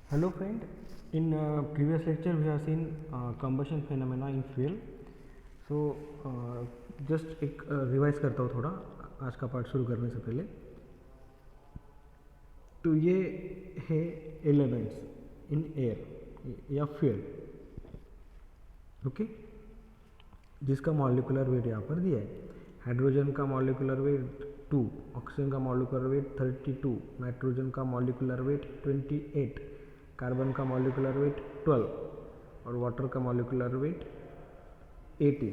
Hello friend, in previous lecture we have seen combustion phenomena in fuel. So just एक revise करता हूँ थोड़ा आज का पार्ट शुरू करने से पहले। तो ये है एलिमेंट्स इन एयर या फ्यूल, ओके, जिसका मॉलिक्यूलर वेट यहाँ पर दिया है। हाइड्रोजन का मॉलिक्यूलर वेट 2, ऑक्सीजन का मॉलिक्यूलर वेट 32, नाइट्रोजन का मॉलिक्यूलर वेट 28, कार्बन का मॉलिक्यूलर वेट 12 और वाटर का मॉलिक्यूलर वेट 18।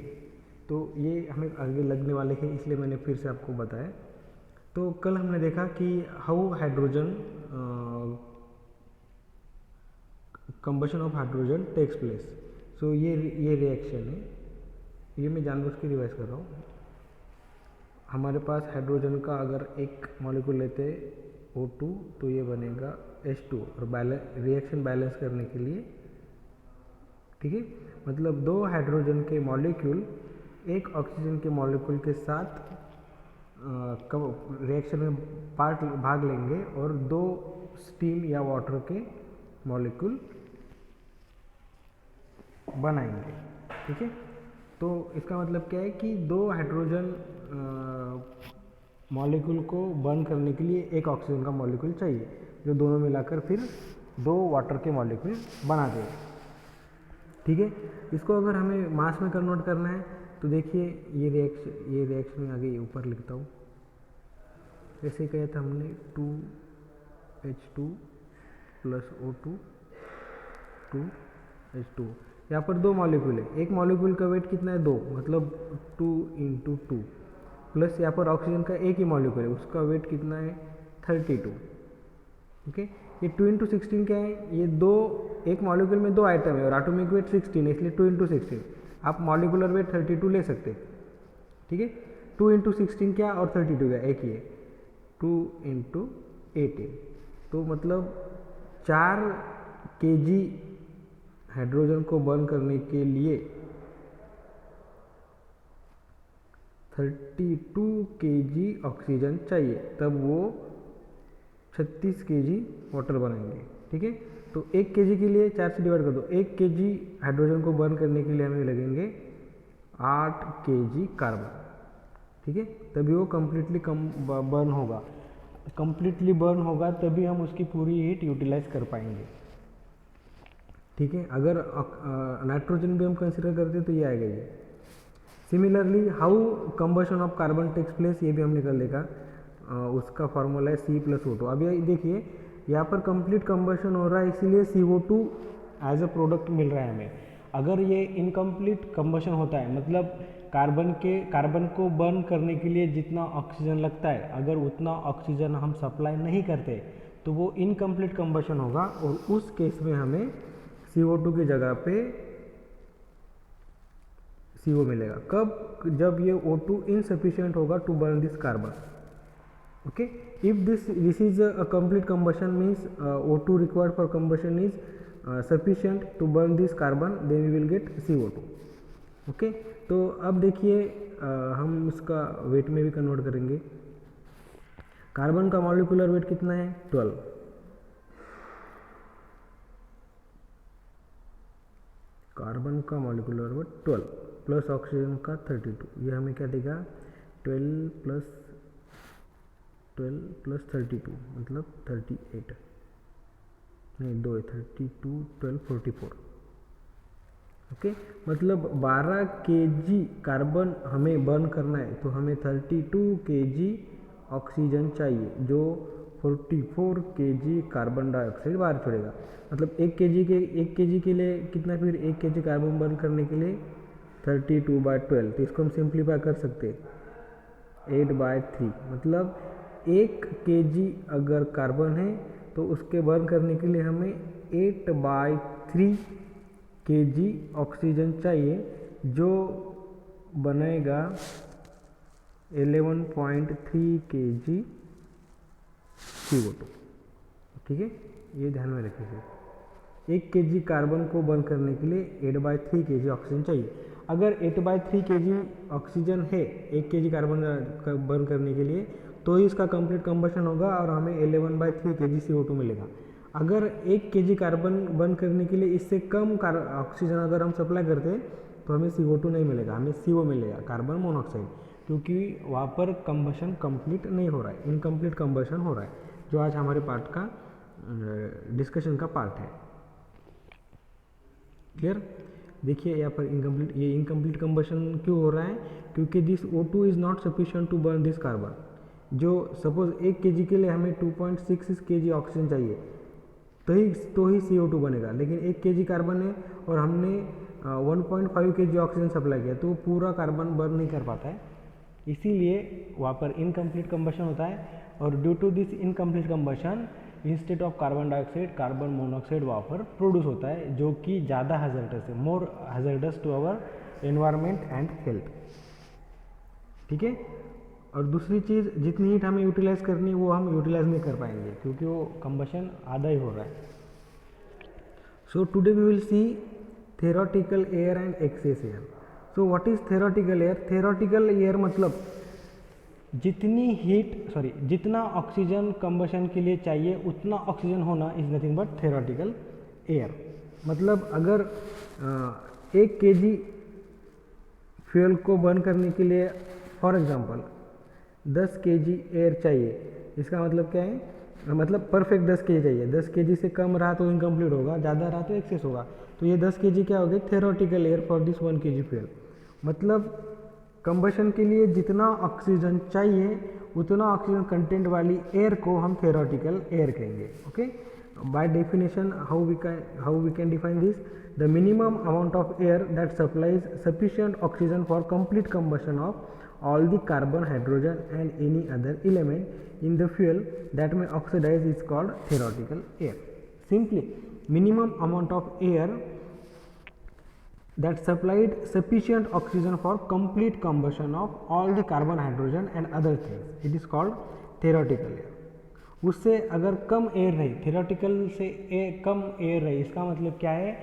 तो ये हमें आगे लगने वाले हैं, इसलिए मैंने फिर से आपको बताया। तो कल हमने देखा कि how hydrogen combustion of hydrogen takes place. So ये रिएक्शन है, ये मैं जानबूझ के रिवाइज कर रहा हूँ। हमारे पास हाइड्रोजन का अगर एक मॉलिक्यूल लेते O2 तो ये बनेगा H2 और रिएक्शन बैलेंस करने के लिए, ठीक है, मतलब दो हाइड्रोजन के मॉलिक्यूल एक ऑक्सीजन के मॉलिक्यूल के साथ रिएक्शन में भाग लेंगे और दो स्टीम या वाटर के मॉलिक्यूल बनाएंगे, ठीक है। तो इसका मतलब क्या है कि दो हाइड्रोजन मॉलिक्यूल को बर्न करने के लिए एक ऑक्सीजन का मॉलिक्यूल चाहिए, जो दोनों मिलाकर फिर दो वाटर के मॉलिक्यूल बना देगा, ठीक है। इसको अगर हमें मास में कन्वर्ट करना है तो देखिए ये रिएक्शन में आगे ऊपर लिखता हूँ। जैसे कहा था हमने 2H2 प्लस O2 2H2। यहाँ पर दो मॉलिक्यूल है, एक मॉलिक्यूल का वेट कितना है 2, मतलब 2 × 2 प्लस यहाँ पर ऑक्सीजन का एक ही मॉलिक्यूल है, उसका वेट कितना है 32, ओके। ये 2 × 16 क्या है, ये दो एक मॉलिक्यूल में दो आइटम है और एटॉमिक वेट 16 है, इसलिए 2 × 16। आप मॉलिक्यूलर वेट 32 ले सकते हैं, ठीक है। 2 × 16 क्या और 32 क्या, एक ही है, 2 × 18। तो मतलब 4 kg हाइड्रोजन को बर्न करने के लिए 32 kg ऑक्सीजन चाहिए, तब वो 36 kg वाटर बनाएंगे, ठीक है। तो 1 kg के लिए 4 से डिवाइड कर दो, 1 kg हाइड्रोजन को बर्न करने के लिए हमें लगेंगे 8 kg कार्बन, ठीक है। तभी वो कम्प्लीटली बर्न होगा, कम्प्लीटली बर्न होगा तभी हम उसकी पूरी हीट यूटिलाइज कर पाएंगे, ठीक है। अगर नाइट्रोजन भी हम कंसिडर करते हैं तो ये आएगा ये। Similarly how combustion of carbon takes place, ये भी हमने कर देखा, उसका फॉर्मूला है C+O2। अब ये देखिए यहाँ पर कंप्लीट कंबशन हो रहा है, इसीलिए CO2 एज अ प्रोडक्ट मिल रहा है हमें। अगर ये इनकम्प्लीट कंबशन होता है, मतलब कार्बन को बर्न करने के लिए जितना ऑक्सीजन लगता है, अगर उतना ऑक्सीजन हम सप्लाई नहीं करते तो वो इनकम्प्लीट कंबशन होगा और उस केस में हमें CO2 की जगह पे CO मिलेगा। कब, जब ये O2 इनसफिशिएंट होगा to burn this carbon, okay. If this is a complete combustion means O2 required for combustion is sufficient to burn this carbon, then we will get CO2, okay. तो अब देखिए हम इसका वेट में भी convert करेंगे। Carbon का molecular weight कितना है 12, कार्बन का मॉलिक्यूलर वेट 12 प्लस ऑक्सीजन का 32, ये हमें क्या देगा 12 प्लस 32 मतलब 38, नहीं 2 है, 32 12 44, ओके। मतलब 12 kg कार्बन हमें बर्न करना है तो हमें 32 kg ऑक्सीजन चाहिए, जो 44 kg कार्बन डाइऑक्साइड बाहर छोड़ेगा। मतलब 1 kg के लिए कितना, फिर 1 kg कार्बन बर्न करने के लिए 32/12, तो इसको हम सिंप्लीफाई कर सकते हैं 8/3, मतलब 1 kg अगर कार्बन है तो उसके बर्न करने के लिए हमें 8/3 kg ऑक्सीजन चाहिए, जो बनेगा 11.3 kg CO2, ठीक है। ये ध्यान में रखिए, 1 kg कार्बन को बर्न करने के लिए 8/3 kg ऑक्सीजन चाहिए। अगर 8/3 kg ऑक्सीजन है 1 kg कार्बन बर्न करने के लिए, तो ही इसका कंप्लीट कंबशन होगा और हमें 11/3 kg CO2 मिलेगा। अगर 1 kg कार्बन बर्न करने के लिए इससे कम ऑक्सीजन अगर हम सप्लाई करते हैं तो हमें CO2 नहीं मिलेगा, हमें CO मिलेगा, कार्बन मोनोऑक्साइड, क्योंकि वहाँ पर कंबशन कंप्लीट नहीं हो रहा है, इनकम्प्लीट कंबशन हो रहा है, जो आज हमारे पार्ट का डिस्कशन का पार्ट है। क्लियर? देखिए यहाँ पर इनकम्प्लीट कंबशन क्यों हो रहा है, क्योंकि this O2 is not sufficient to burn this carbon. जो सपोज 1 kg के लिए हमें 2.66 kg ऑक्सीजन चाहिए तो ही CO2 बनेगा, लेकिन 1 kg कार्बन है और हमने 1.5 kg ऑक्सीजन सप्लाई किया तो पूरा कार्बन बर्न नहीं कर पाता है, इसीलिए वहाँ पर इनकम्प्लीट कंबशन होता है। और due to this incomplete combustion instead of carbon dioxide carbon monoxide वहाँ पर प्रोड्यूस होता है, जो कि ज़्यादा हैजर्डस है, more hazardous to our environment and health. ठीक है? और दूसरी चीज़, जितनी हीट हमें यूटिलाइज करनी है वो हम यूटिलाइज नहीं कर पाएंगे, क्योंकि वो कंबशन आधा ही हो रहा है। So today we will see theoretical air and excess air. So what is theoretical air? Theoretical air मतलब जितना ऑक्सीजन कंबशन के लिए चाहिए उतना ऑक्सीजन होना is nothing but theoretical air. मतलब अगर 1 kg फ्यूल को बर्न करने के लिए फॉर एग्जांपल 10 kg एयर चाहिए, इसका मतलब क्या है? मतलब परफेक्ट 10 kg चाहिए, 10 kg से कम रहा तो इनकम्प्लीट होगा, ज़्यादा रहा तो एक्सेस होगा, तो ये 10 kg क्या हो गया? Theoretical air for this 1 kg fuel. मतलब कंबशन के लिए जितना ऑक्सीजन चाहिए उतना ऑक्सीजन कंटेंट वाली एयर को हम थेरोटिकल एयर कहेंगे। Okay, by definition how we can define this? The minimum amount of air that supplies sufficient oxygen for complete combustion of all the carbon, hydrogen and any other element in the fuel that may oxidize is called theoretical air. Simply, minimum amount of air that supplied sufficient oxygen for complete combustion of all the carbon, hydrogen and other things, it is called theoretical air. उससे अगर कम air रही, theoretical से कम air रही, इसका मतलब क्या है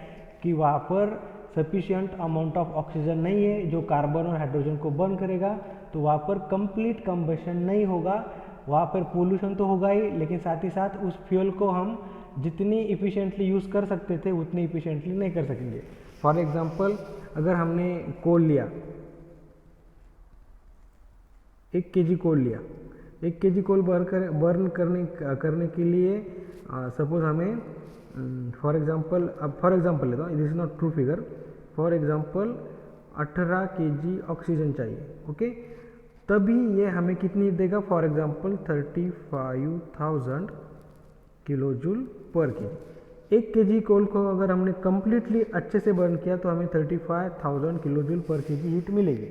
कि वहाँ पर सफिशिएंट अमाउंट ऑफ ऑक्सीजन नहीं है जो कार्बन और हाइड्रोजन को बर्न करेगा, तो वहाँ पर कंप्लीट कंबशन नहीं होगा, वहाँ पर पोल्यूशन तो होगा ही, लेकिन साथ ही साथ उस फ्यूल को हम जितनी इफ़िशिएंटली यूज़ कर सकते थे उतनी इफ़िशिएंटली नहीं कर सकेंगे। फॉर एग्जांपल, अगर हमने कोल लिया, 1 kg कोल लिया, 1 kg कोल बर्न करने के लिए सपोज हमें फॉर एग्जांपल लेता हूँ, this is not true figure, for example 18 kg oxygen चाहिए। ओके, तभी ये हमें कितनी देगा? फॉर एग्जांपल 35,000 किलो जूल पर kg। 1 kg कोल को अगर हमने कम्प्लीटली अच्छे से बर्न किया तो हमें 35,000 किलो जूल पर kg हीट मिलेगी,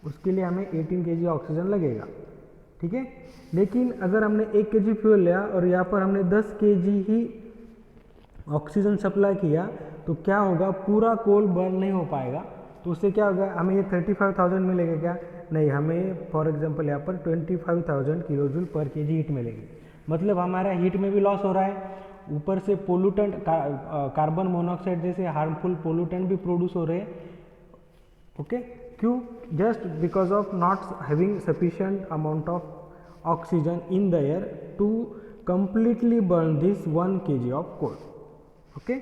उसके लिए हमें 18 kg ऑक्सीजन लगेगा। ठीक है, लेकिन अगर हमने 1 kg फ्यूल लिया और यहाँ पर हमने 10 kg ही ऑक्सीजन सप्लाई किया तो क्या होगा? पूरा कोल बर्न नहीं हो पाएगा, तो उससे क्या होगा? हमें ये 35,000 मिलेगा क्या? नहीं, हमें फॉर एग्जांपल यहाँ पर 25,000 किलो जूल पर kg हीट मिलेगी। मतलब हमारा हीट में भी लॉस हो रहा है, ऊपर से पोल्यूटेंट कार्बन मोनोऑक्साइड जैसे हार्मफुल पोल्यूटेंट भी प्रोड्यूस हो रहे हैं। ओके, क्यों? Just because of not having sufficient amount of oxygen in the air to completely burn this 1 kg of coal. Okay,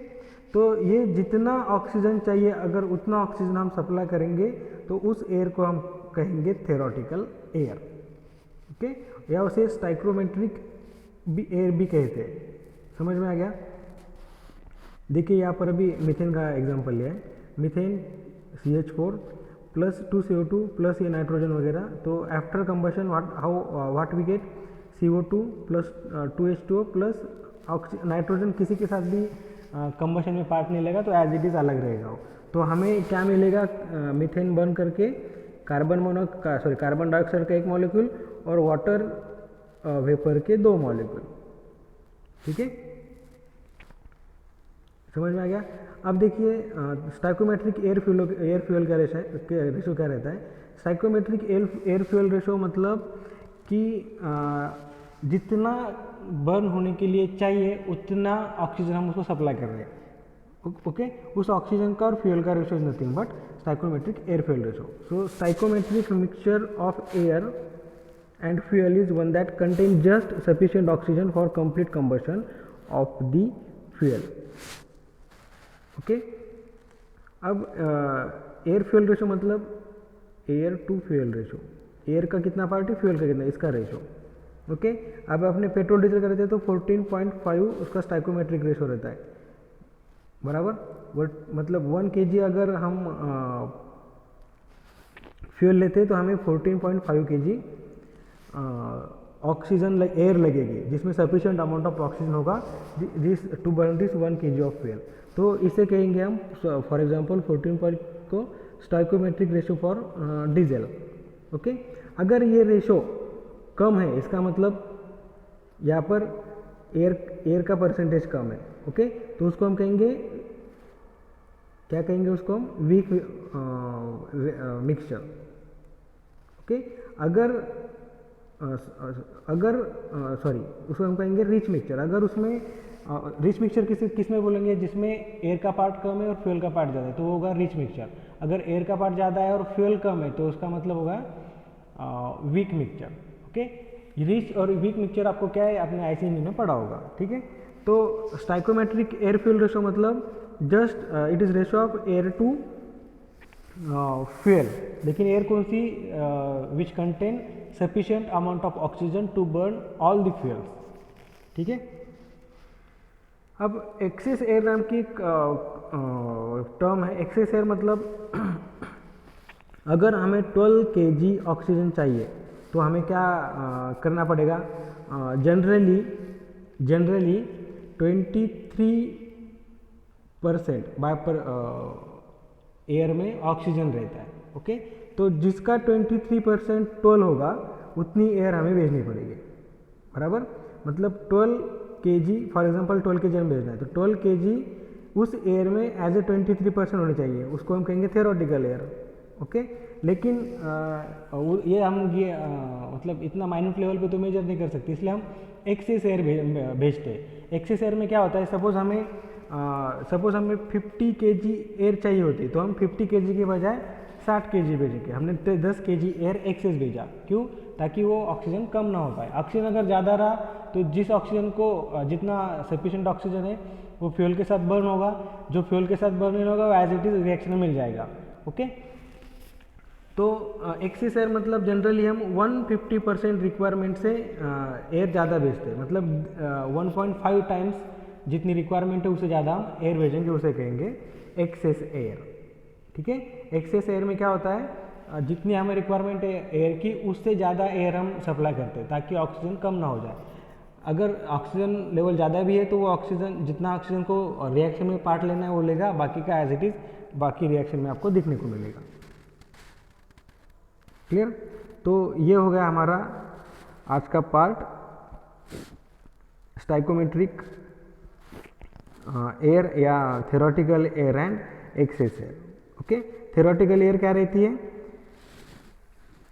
तो ये जितना ऑक्सीजन चाहिए अगर उतना ऑक्सीजन हम सप्लाई करेंगे तो उस एयर को हम कहेंगे थेरोटिकल एयर। ओके, या उसे स्टाइक्रोमेट्रिक भी एयर भी कहते हैं। समझ में आ गया? देखिए यहाँ पर अभी मीथेन का एग्जांपल लिया है, methane CH4 plus 2 CO2 plus ये नाइट्रोजन वगैरह, तो after combustion what we get? CO2 plus 2H2O plus nitrogen किसी के साथ भी कंबशन में पार्ट नहीं लेगा तो एज इट इज़ अलग रहेगा वो। तो हमें क्या मिलेगा? मीथेन बर्न करके कार्बन डाइऑक्साइड का 1 मॉलिक्यूल और वाटर वेपर के 2 मॉलिक्यूल। ठीक है, समझ में आ गया? अब देखिए स्टाइकोमेट्रिक एयर फ्यूल का रेशो क्या रहता है? स्टाइकोमेट्रिक एयर फ्यूल रेशो मतलब कि जितना बर्न होने के लिए चाहिए उतना ऑक्सीजन हम उसको सप्लाई कर रहे हैं। ओके, उस ऑक्सीजन का और फ्यूल का ratio is nothing but stoichiometric air fuel ratio. So stoichiometric mixture of air and fuel is one that contain just sufficient oxygen for complete combustion of the fuel. Okay, अब air fuel ratio मतलब air to fuel ratio, air का कितना part है, fuel का कितना, इसका ratio. Okay, अब अपने पेट्रोल डीजल का रहता है तो 14.5 उसका स्टाइकोमेट्रिक रेशो रहता है, बराबर। मतलब 1 kg अगर हम फ्यूल लेते हैं तो हमें 14.5 kg ऑक्सीजन एयर लगेगी, जिसमें सफिशिएंट अमाउंट ऑफ ऑक्सीजन होगा this to burn this 1 kg of fuel. तो इसे कहेंगे हम फॉर एग्जांपल 14 को stoichiometric ratio for diesel. Okay, अगर ये रेशो कम है इसका मतलब यहाँ पर एयर का परसेंटेज कम है। ओके, तो उसको हम कहेंगे, क्या कहेंगे उसको हम, वीक मिक्सचर। ओके, अगर सॉरी उसको हम कहेंगे रिच मिक्सचर। अगर उसमें रिच मिक्सचर किस में बोलेंगे, जिसमें एयर का पार्ट कम है और फ्यूल का पार्ट ज़्यादा है, तो वो होगा रिच मिक्सचर। अगर एयर का पार्ट ज़्यादा है और फ्यूल कम है तो उसका मतलब होगा वीक मिक्सचर। ओके, रिच और वीक मिक्सचर आपको क्या है, आपने आईसी इंजन में पढ़ा होगा, ठीक है। तो स्टाइकोमेट्रिक एयर फ्यूल रेशो मतलब just it is ratio of air to fuel, लेकिन एयर कौन सी, which contain sufficient amount of oxygen to burn all the fuels, ठीक है। अब एक्सेस एयर नाम की टर्म है। एक्सेस एयर मतलब अगर हमें 12 kg ऑक्सीजन चाहिए तो हमें क्या करना पड़ेगा, जनरली 23% बाय पर एयर में ऑक्सीजन रहता है। ओके, तो जिसका 23% 12 होगा उतनी एयर हमें भेजनी पड़ेगी, बराबर। मतलब 12 kg फॉर एग्जांपल 12 kg हमें भेजना है तो 12 kg उस एयर में एज ए 23% होनी चाहिए, उसको हम कहेंगे थ्योरेटिकल एयर। ओके, लेकिन ये हम मतलब इतना माइन्यूट लेवल पे तो मेजर नहीं कर सकते, इसलिए हम एक्सेस एयर भेजते हैं। एक्सेस एयर में क्या होता है, सपोज हमें 50 kg एयर चाहिए होती तो हम 50 kg के बजाय 60 kg भेजेंगे। हमने 10 kg एयर एक्सेस भेजा, क्यों, ताकि वो ऑक्सीजन कम ना हो पाए। ऑक्सीजन अगर ज़्यादा रहा तो जिस ऑक्सीजन को जितना सफिशिएंट ऑक्सीजन है वो फ्यूल के साथ बर्न होगा, जो फ्यूल के साथ बर्न नहीं होगा वो एज इट इज रिएक्शन में मिल जाएगा। ओके, तो एक्सेस एयर मतलब जनरली हम 150% रिक्वायरमेंट से एयर ज़्यादा भेजते हैं, मतलब 1.5 टाइम्स जितनी रिक्वायरमेंट है उससे ज़्यादा हम एयर भेजेंगे, उसे कहेंगे एक्सेस एयर, ठीक है। एक्सेस एयर में क्या होता है, जितनी हमें रिक्वायरमेंट है एयर की उससे ज़्यादा एयर हम सप्लाई करते हैं ताकि ऑक्सीजन कम ना हो जाए। अगर ऑक्सीजन लेवल ज़्यादा भी है तो वो ऑक्सीजन, जितना ऑक्सीजन को रिएक्शन में पार्ट लेना है वो लेगा, बाकी का एज इट इज़ बाकी रिएक्शन में आपको दिखने को मिलेगा। क्लियर, तो ये हो गया हमारा आज का पार्ट, स्टाइकोमेट्रिक एयर या theoretical air and excess air. Okay, theoretical air क्या रहती है,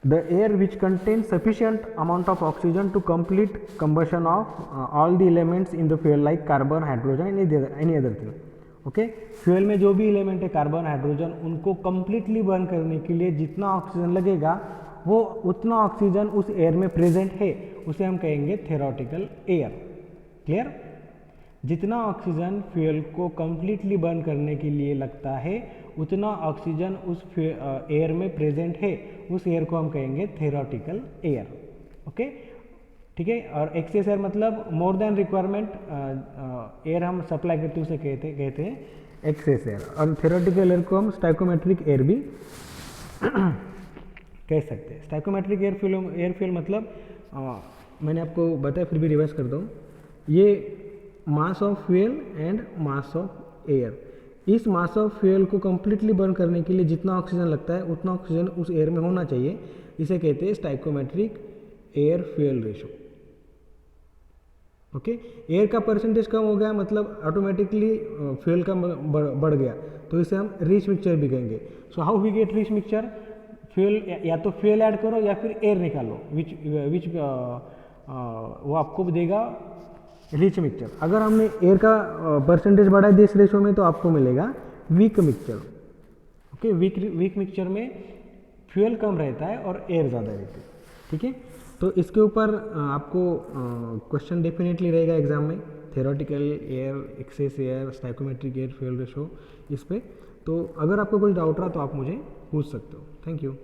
the air which contain sufficient amount of oxygen to complete combustion of all the elements in the fuel like carbon, hydrogen, any other thing. Okay, fuel में जो भी element है carbon, hydrogen, उनको completely burn करने के लिए जितना oxygen लगेगा वो उतना ऑक्सीजन उस एयर में प्रेजेंट है, उसे हम कहेंगे थ्योरेटिकल एयर। क्लियर, जितना ऑक्सीजन फ्यूल को कंप्लीटली बर्न करने के लिए लगता है उतना ऑक्सीजन उस एयर में प्रेजेंट है, उस एयर को हम कहेंगे थ्योरेटिकल एयर। ओके, ठीक है। और एक्सेस एयर मतलब मोर देन रिक्वायरमेंट एयर हम सप्लाई करते हैं, उसे कहते हैं एक्सेस एयर। और थ्योरेटिकल एयर को हम स्टाइकोमेट्रिक एयर भी कह सकते हैं। स्टाइकोमेट्रिक एयर फ्यूल मतलब मैंने आपको बताया, फिर भी रिवाइज करता हूँ, ये mass of fuel and mass of air. इस मास ऑफ फ्यूल को कंप्लीटली बर्न करने के लिए जितना ऑक्सीजन लगता है उतना ऑक्सीजन उस एयर में होना चाहिए, इसे कहते हैं stoichiometric air fuel ratio. Okay, air का परसेंटेज कम हो गया मतलब ऑटोमेटिकली फ्यूल का बढ़ गया, तो इसे हम रिच मिक्सचर भी कहेंगे। So how we get rich mixture, fuel या तो फ्यूल ऐड करो या फिर एयर निकालो, विच वो आपको देगा रिच मिक्सचर। अगर हमने एयर का परसेंटेज बढ़ा दिया इस रेशो में तो आपको मिलेगा weak mixture. Okay, weak mixture में फ्यूल कम रहता है और एयर ज़्यादा रहती है, ठीक है। तो इसके ऊपर आपको क्वेश्चन डेफिनेटली रहेगा एग्जाम में, theoretical air, excess air, stoichiometric air fuel ratio इस पे। तो अगर आपको कोई डाउट रहा तो आप मुझे पूछ सकते हो। Thank you.